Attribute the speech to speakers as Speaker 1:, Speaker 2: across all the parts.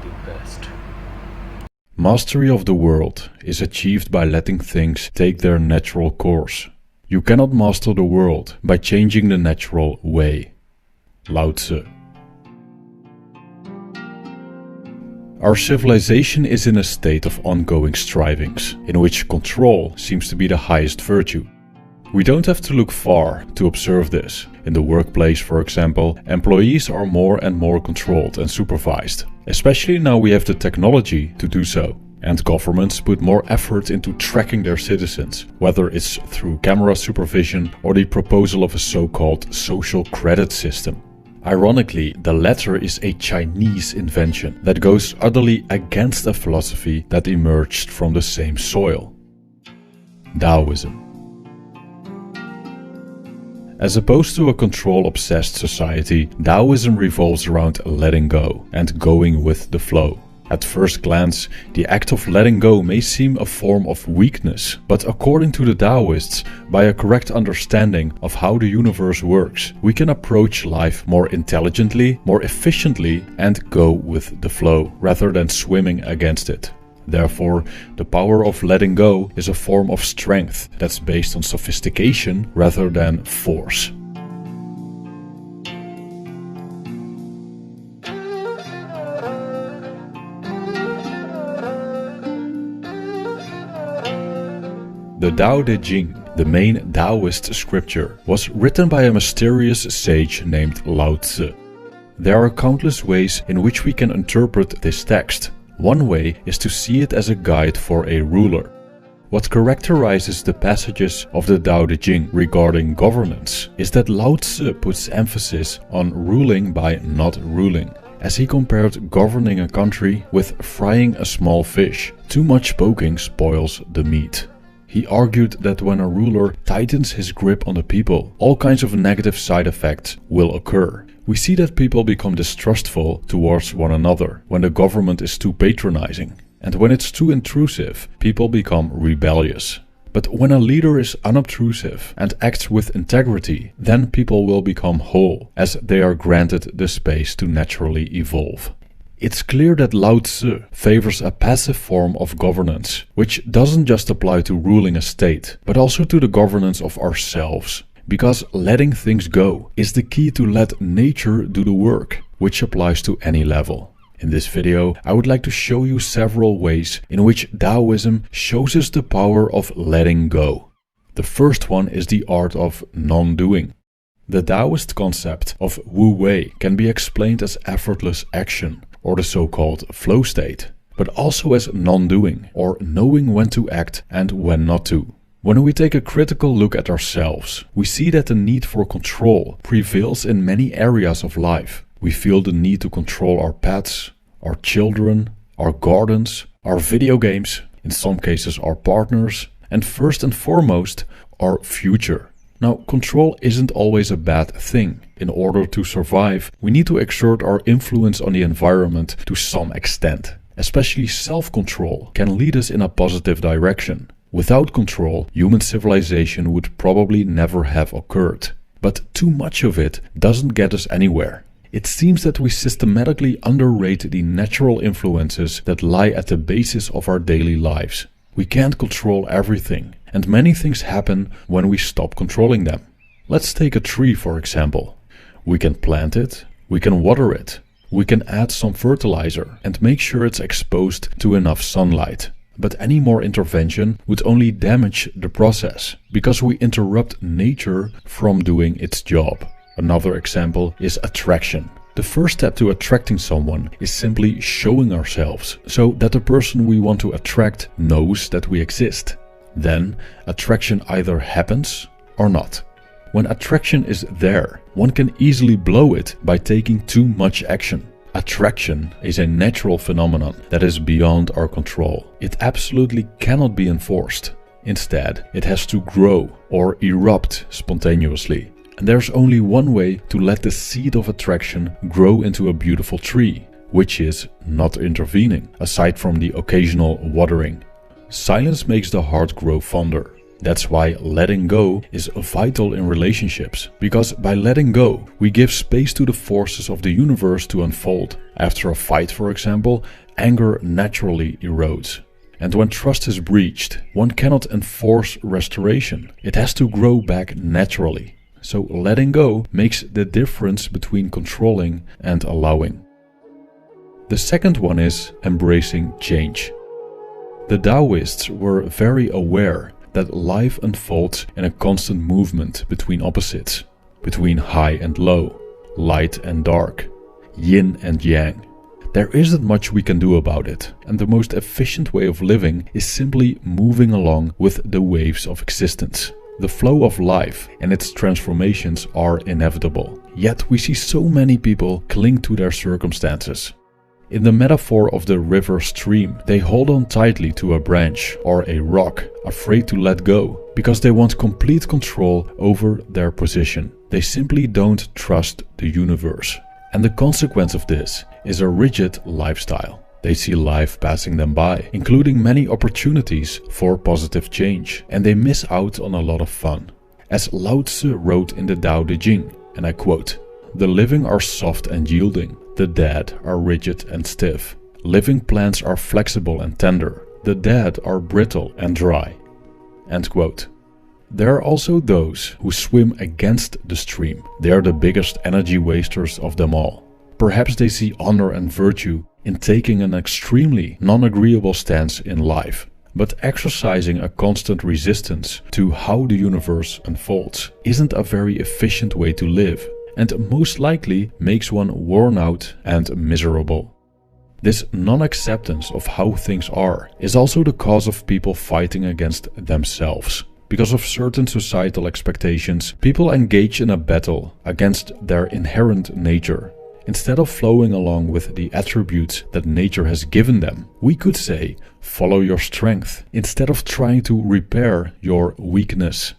Speaker 1: the best.
Speaker 2: Mastery of the world is achieved by letting things take their natural course. You cannot master the world by changing the natural way. Lao Tzu. Our civilization is in a state of ongoing strivings, in which control seems to be the highest virtue. We don't have to look far to observe this. In the workplace, for example, employees are more and more controlled and supervised. Especially now we have the technology to do so. And governments put more effort into tracking their citizens, whether it's through camera supervision or the proposal of a so-called social credit system. Ironically, the latter is a Chinese invention that goes utterly against a philosophy that emerged from the same soil. Taoism. As opposed to a control-obsessed society, Taoism revolves around letting go and going with the flow. At first glance, the act of letting go may seem a form of weakness, but according to the Taoists, by a correct understanding of how the universe works, we can approach life more intelligently, more efficiently, and go with the flow, rather than swimming against it. Therefore, the power of letting go is a form of strength that's based on sophistication rather than force. The Tao Te Ching, the main Taoist scripture, was written by a mysterious sage named Lao Tzu. There are countless ways in which we can interpret this text. One way is to see it as a guide for a ruler. What characterizes the passages of the Tao Te Ching regarding governance is that Lao Tzu puts emphasis on ruling by not ruling, as he compared governing a country with frying a small fish. Too much poking spoils the meat. He argued that when a ruler tightens his grip on the people, all kinds of negative side effects will occur. We see that people become distrustful towards one another when the government is too patronizing. And when it's too intrusive, people become rebellious. But when a leader is unobtrusive and acts with integrity, then people will become whole, as they are granted the space to naturally evolve. It's clear that Lao Tzu favors a passive form of governance, which doesn't just apply to ruling a state, but also to the governance of ourselves. Because letting things go is the key to let nature do the work, which applies to any level. In this video, I would like to show you several ways in which Taoism shows us the power of letting go. The first one is the art of non-doing. The Taoist concept of Wu Wei can be explained as effortless action, or the so-called flow state, but also as non-doing, or knowing when to act and when not to. When we take a critical look at ourselves, we see that the need for control prevails in many areas of life. We feel the need to control our pets, our children, our gardens, our video games, in some cases our partners, and first and foremost, our future. Now, control isn't always a bad thing. In order to survive, we need to exert our influence on the environment to some extent. Especially self-control can lead us in a positive direction. Without control, human civilization would probably never have occurred. But too much of it doesn't get us anywhere. It seems that we systematically underrate the natural influences that lie at the basis of our daily lives. We can't control everything, and many things happen when we stop controlling them. Let's take a tree for example. We can plant it, we can water it, we can add some fertilizer and make sure it's exposed to enough sunlight. But any more intervention would only damage the process, because we interrupt nature from doing its job. Another example is attraction. The first step to attracting someone is simply showing ourselves, so that the person we want to attract knows that we exist. Then, attraction either happens or not. When attraction is there, one can easily blow it by taking too much action. Attraction is a natural phenomenon that is beyond our control. It absolutely cannot be enforced. Instead, it has to grow or erupt spontaneously. And there's only one way to let the seed of attraction grow into a beautiful tree, which is not intervening, aside from the occasional watering. Silence makes the heart grow fonder. That's why letting go is vital in relationships, because by letting go, we give space to the forces of the universe to unfold. After a fight, for example, anger naturally erodes. And when trust is breached, one cannot enforce restoration. It has to grow back naturally. So letting go makes the difference between controlling and allowing. The second one is embracing change. The Taoists were very aware that life unfolds in a constant movement between opposites, between high and low, light and dark, yin and yang. There isn't much we can do about it, and the most efficient way of living is simply moving along with the waves of existence. The flow of life and its transformations are inevitable, yet we see so many people cling to their circumstances. In the metaphor of the river stream, they hold on tightly to a branch or a rock, afraid to let go, because they want complete control over their position. They simply don't trust the universe. And the consequence of this is a rigid lifestyle. They see life passing them by, including many opportunities for positive change, and they miss out on a lot of fun. As Lao Tzu wrote in the Tao Te Ching, and I quote, "The living are soft and yielding. The dead are rigid and stiff. Living plants are flexible and tender. The dead are brittle and dry." End quote. There are also those who swim against the stream. They are the biggest energy wasters of them all. Perhaps they see honor and virtue in taking an extremely non-agreeable stance in life. But exercising a constant resistance to how the universe unfolds isn't a very efficient way to live, and most likely makes one worn out and miserable. This non-acceptance of how things are is also the cause of people fighting against themselves. Because of certain societal expectations, people engage in a battle against their inherent nature. Instead of flowing along with the attributes that nature has given them, we could say, follow your strength, instead of trying to repair your weakness.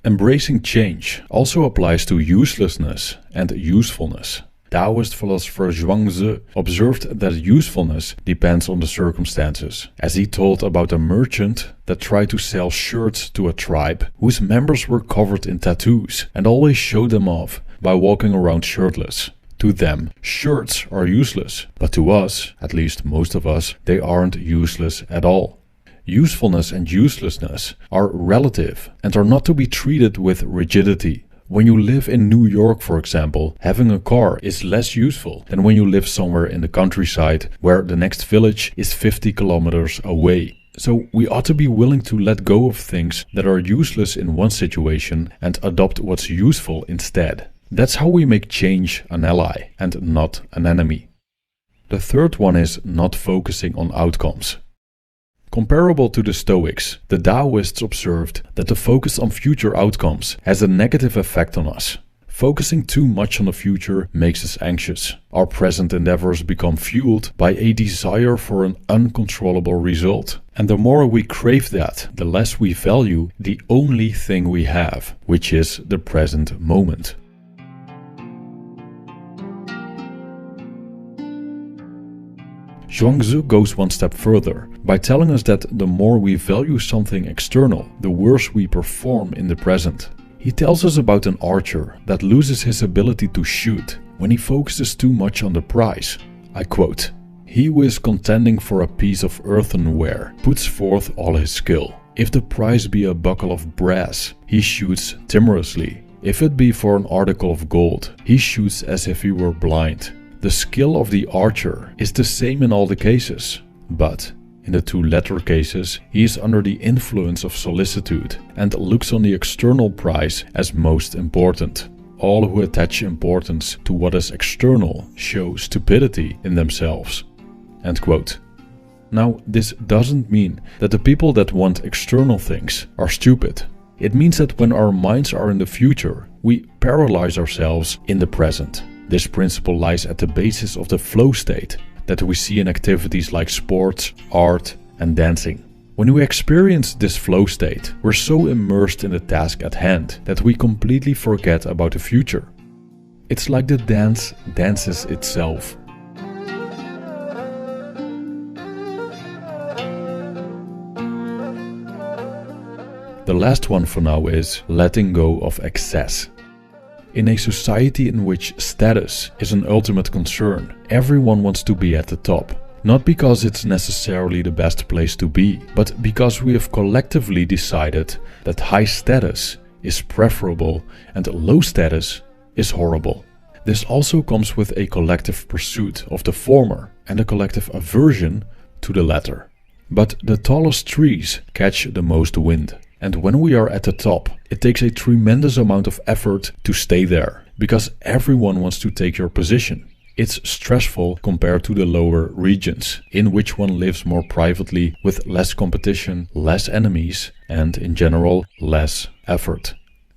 Speaker 2: Embracing change also applies to uselessness and usefulness. Taoist philosopher Zhuangzi observed that usefulness depends on the circumstances, as he told about a merchant that tried to sell shirts to a tribe whose members were covered in tattoos and always showed them off by walking around shirtless. To them, shirts are useless, but to us, at least most of us, they aren't useless at all. Usefulness and uselessness are relative and are not to be treated with rigidity. When you live in New York, for example, having a car is less useful than when you live somewhere in the countryside where the next village is 50 kilometers away. So we ought to be willing to let go of things that are useless in one situation and adopt what's useful instead. That's how we make change an ally and not an enemy. The third one is not focusing on outcomes. Comparable to the Stoics, the Taoists observed that the focus on future outcomes has a negative effect on us. Focusing too much on the future makes us anxious. Our present endeavors become fueled by a desire for an uncontrollable result. And the more we crave that, the less we value the only thing we have, which is the present moment. Zhuangzi goes one step further by telling us that the more we value something external, the worse we perform in the present. He tells us about an archer that loses his ability to shoot when he focuses too much on the prize. I quote, "He who is contending for a piece of earthenware puts forth all his skill. If the prize be a buckle of brass, he shoots timorously. If it be for an article of gold, he shoots as if he were blind." The skill of the archer is the same in all the cases, but in the two latter cases, he is under the influence of solicitude and looks on the external prize as most important. All who attach importance to what is external show stupidity in themselves. End quote. Now, this doesn't mean that the people that want external things are stupid. It means that when our minds are in the future, we paralyze ourselves in the present. This principle lies at the basis of the flow state that we see in activities like sports, art, and dancing. When we experience this flow state, we're so immersed in the task at hand that we completely forget about the future. It's like the dance dances itself. The last one for now is letting go of excess. In a society in which status is an ultimate concern, everyone wants to be at the top. Not because it's necessarily the best place to be, but because we have collectively decided that high status is preferable and low status is horrible. This also comes with a collective pursuit of the former and a collective aversion to the latter. But the tallest trees catch the most wind. And when we are at the top, it takes a tremendous amount of effort to stay there, because everyone wants to take your position. It's stressful compared to the lower regions, in which one lives more privately with less competition, less enemies, and in general, less effort.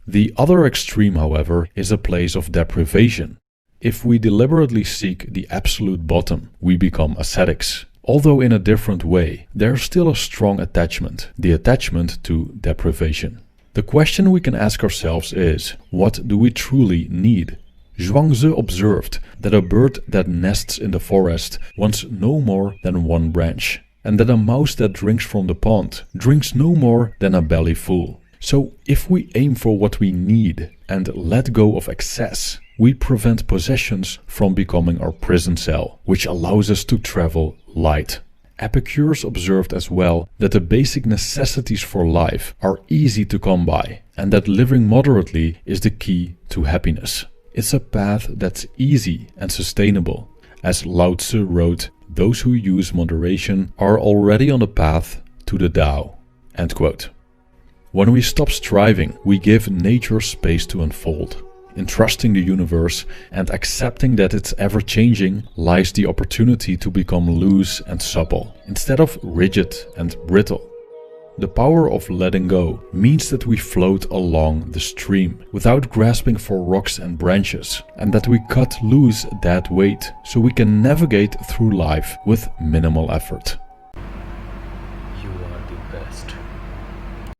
Speaker 2: The other extreme, however, is a place of deprivation. If we deliberately seek the absolute bottom, we become ascetics. Although in a different way, there's still a strong attachment, the attachment to deprivation. The question we can ask ourselves is, what do we truly need? Zhuangzi observed that a bird that nests in the forest wants no more than one branch, and that a mouse that drinks from the pond drinks no more than a belly full. So if we aim for what we need and let go of excess, we prevent possessions from becoming our prison cell, which allows us to travel light. Epicurus observed as well that the basic necessities for life are easy to come by, and that living moderately is the key to happiness. It's a path that's easy and sustainable. As Lao Tzu wrote, those who use moderation are already on the path to the Tao. End quote. When we stop striving, we give nature space to unfold. In trusting the universe and accepting that it's ever-changing lies the opportunity to become loose and supple, instead of rigid and brittle. The power of letting go means that we float along the stream without grasping for rocks and branches, and that we cut loose that weight so we can navigate through life with minimal effort.
Speaker 1: You are the best.